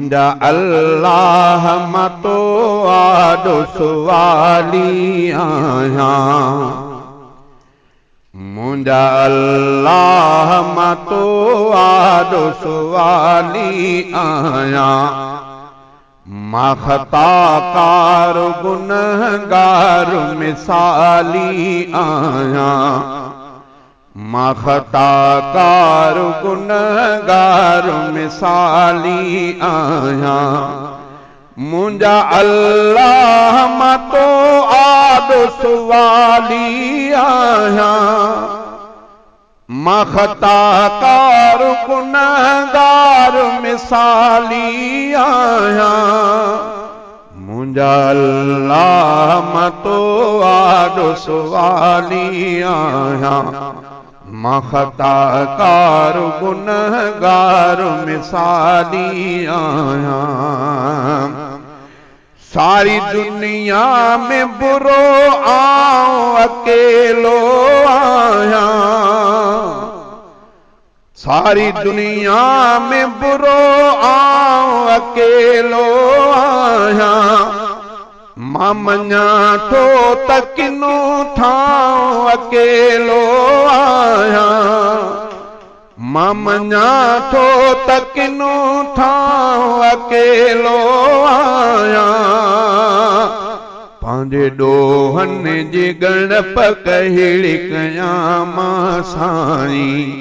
मुंजा अल्लाह मां तो आॾो सुवाली आहियां मुंजा अल्लाह मां तो आॾो सुवाली आहियां मां ख़ताकार गुनहगार मिसाली आहियां मां ख़ताकार गुनहगार मिसाली आहियां मुंजा अल्लाह मां तो आॾो सुवाली आहियां मां ख़ताकार गुनहगार मिसाली आहियां मुंजा अल्लाह मां तो आॾो सुवाली आहियां मां ख़ताकार गुनहगार मिसाली आहियां सारी दुनिया में बुरो आऊं अकेलो आहियां सारी दुनिया में बुरो आऊं अकेलो आहियां मां मञा थो त किनो ठाऊं अकेलो आहियां मां मञा थो त किनो ठाऊं अकेलो आहियां पंहिंजे ॾोहनि जी ॻणप कहिड़ी कयां मां साईं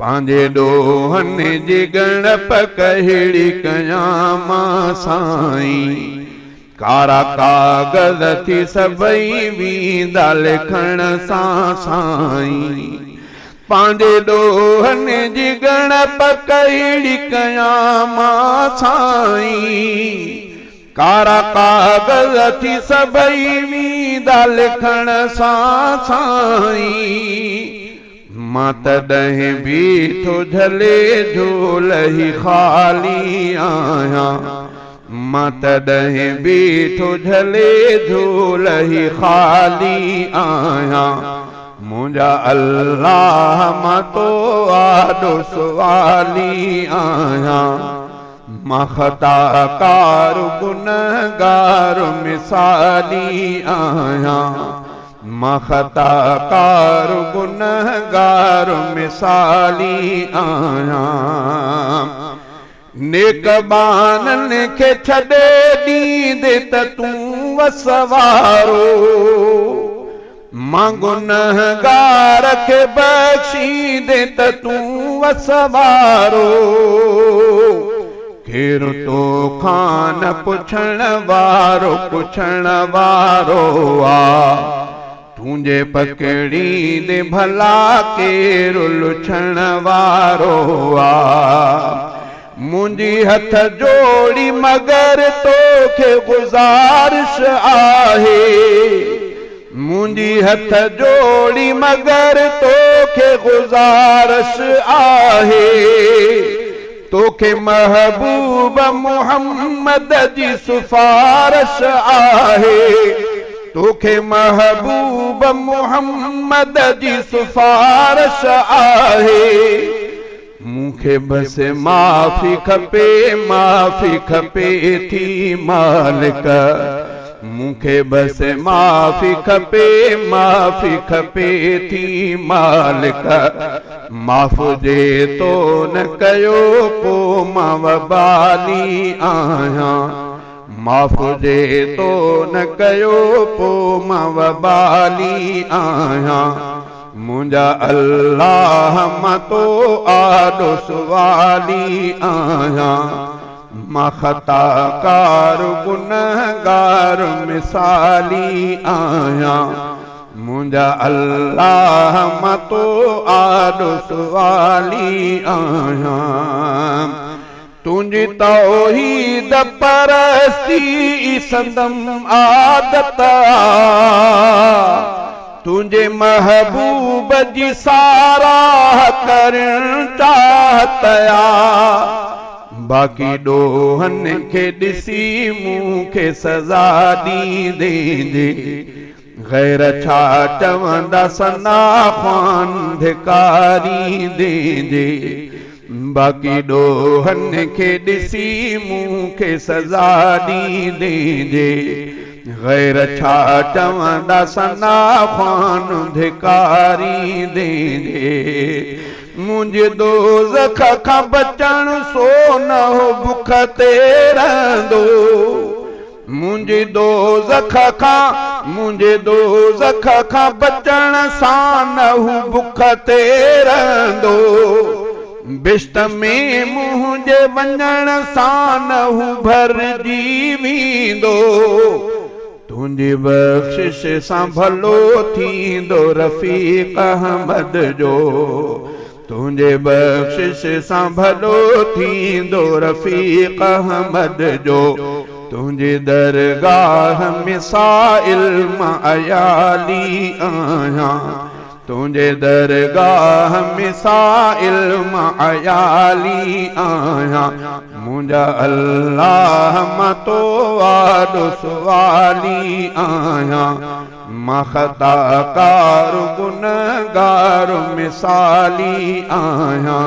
पंहिंजे ॾोहनि जी ॻणप कहिड़ी कयां मां साईं कारा कागज़ थी सभई वींदा लिखण सां साईं पंहिंजे ॾोहनि जी ॻणप कहिड़ी कयां मां साईं कारा कागज़ थी सभई वींदा लिखण सां साईं मां तॾहिं बि थो झले झोल ई ख़ाली आहियां मां तॾहिं बि थो झले झोल ई ख़ाली आहियां मुंजा अल्लाह मां तो आॾो सुवाली आहियां मां ख़ताकार गुनहगार मिसाली आहियां मां ख़ताकार गुनहगार मिसाली आहियां नेक बाननि खे छॾे ॾींदे त तूं वसवारो मां गुनहगार खे बख़्शींदे त तूं वसवारो केरु तोखां न पुछण वारो आ तुंहिंजे पकड़ींदे भला केरु लुछण वारो आ मुंहिंजी हथ जोड़ी मगर तोखे गुज़ारिश आहे मुंहिंजी हथ जोड़ी मगर तोखे गुज़ारिश आहे तोखे महबूब मुहम्मद जी सिफारिश आहे तोखे महबूब मुहम्मद जी सिफारिश आहे मूंखे बस माफ़ी खपे थी मालिक मूंखे बस माफ़ी खपे थी मालिक माफ़ जे तो न कयो पो मां वबाली आहियां माफ़ जे तो न कयो पो मां वबाली आहियां मुंजा अल्लाह मां तो आॾो सुवाली आहियां मां ख़ताकार गुनहगार मिसाली आहियां मुंजा अल्लाह मां तो आॾो सुवाली आहियां तुंहिंजी तौहीद परस्ती संदम आदत तुंहिंजे महबूब जी साराह करण चाहत बाक़ी ॾोहनि खे ॾिसी मूंखे सज़ा ॾींदे गैर छा चवंदा सना ख़्वान धिकारी दे बाक़ी ॾोहनि खे ॾिसी मूंखे सज़ा ॾींदे जे गैर छा चवंदा सना ख़्वान धिकारींदे जे मुंहिंजे दोज़ख खां बचण सो न हो बुख ते रहंदो मुंहिंजे दोज़ख खां बचण सां न हू बुख ते रहंदो बिश्त में मुंहिंजे वञण सां न हू भरिजी वेंदो तुंहिंजी बख़्शिश सां भलो थींदो रफ़ीक़ अहमद जो तुंहिंजे बख़्शिश सां भलो थींदो रफ़ीक़ अहमद जो तुंहिंजे दरगाह में साइल मां अयाली आहियां तुंहिंजे दरगाह में साइल मां अयाली आहियां मुंहिंजा अल्लाह मां तो वाॾो सुवाली आहियां मां ख़ताकार गुनहगार मिसाली आहियां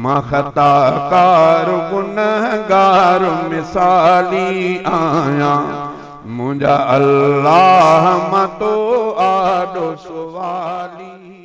मां ख़ताकार गुनहगार मिसाली आहियां मुंहिंजा अल्लाह मां तो आॾो सुवाली